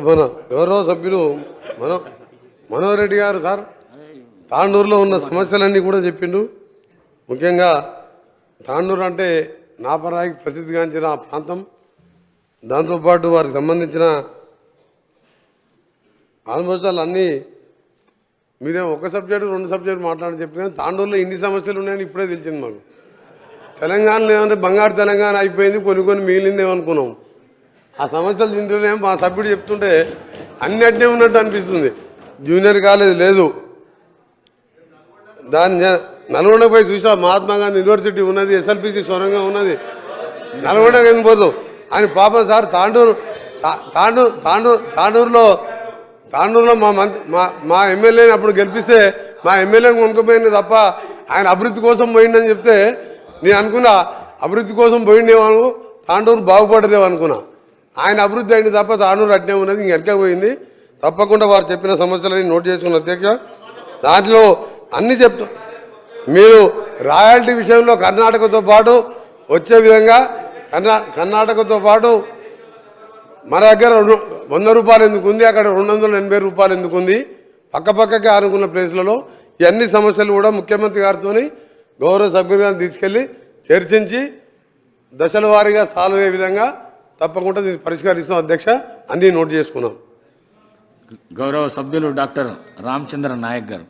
మన గౌరవ సభ్యులు మనోహర్ రెడ్డి గారు సార్ తాండూరులో ఉన్న సమస్యలన్నీ కూడా చెప్పిండు. ముఖ్యంగా తాండూరు అంటే నాపరాయికి ప్రసిద్ధిగాంచిన ఆ ప్రాంతం, దాంతోపాటు వారికి సంబంధించిన ఆల్మోస్ట్ అన్నీ మీరే ఒక సబ్జెక్టు 2 సబ్జెక్టు మాట్లాడని చెప్పిన తాండూరులో ఇన్ని సమస్యలు ఉన్నాయని ఇప్పుడే తెలిసింది మాకు. తెలంగాణలో ఏమంటే బంగారు తెలంగాణ అయిపోయింది, కొన్ని మిగిలిందేమనుకున్నాం. ఆ సమస్యలు తింటూనే మా సభ్యుడు చెప్తుంటే అన్నిటినే ఉన్నట్టు అనిపిస్తుంది. జూనియర్ కాలేజ్ లేదు, దాని నల్గొండకు పోయి చూసా మహాత్మా గాంధీ యూనివర్సిటీ ఉన్నది, ఎస్ఎల్పిసి సొరంగం ఉన్నది, నల్గొండకు ఎందుకు పోదు అని పాపం సార్. తాండూరులో మా ఎమ్మెల్యేని అప్పుడు గెలిపిస్తే మా ఎమ్మెల్యేని కొనుక్కపోయింది తప్ప ఆయన అభివృద్ధి కోసం పోయిందని చెప్తే నేను అనుకున్నా అభివృద్ధి కోసం పోయిండేమో, తాండూరు బాగుపడదేమో అనుకున్నా. ఆయన అభివృద్ధి అయింది తప్ప తాండూరు అట్నే ఉన్నది, ఇంకెక్క పోయింది. తప్పకుండా వారు చెప్పిన సమస్యలని నోట్ చేసుకున్న అధ్యక్ష, దాంట్లో అన్నీ చెప్తా. మీరు రాయల్టీ విషయంలో కర్ణాటకతో పాటు వచ్చే విధంగా కర్ణాటకతో పాటు మన దగ్గర 100 రూపాయలు ఎందుకు ఉంది, అక్కడ 280 రూపాయలు ఎందుకు ఉంది, పక్కపక్కకి ఆనుకున్న ప్లేస్లలో ఇవన్నీ సమస్యలు కూడా ముఖ్యమంత్రి గారితో గౌరవ సభ్యులు గారిని తీసుకెళ్ళి చర్చించి దశల వారీగా సాల్వ్ అయ్యే విధంగా తప్పకుండా దీన్ని పరిష్కరిస్తాం అధ్యక్ష. అన్నీ నోట్ చేసుకున్నాం. గౌరవ సభ్యులు డాక్టర్ రామచంద్ర నాయక్ గారు.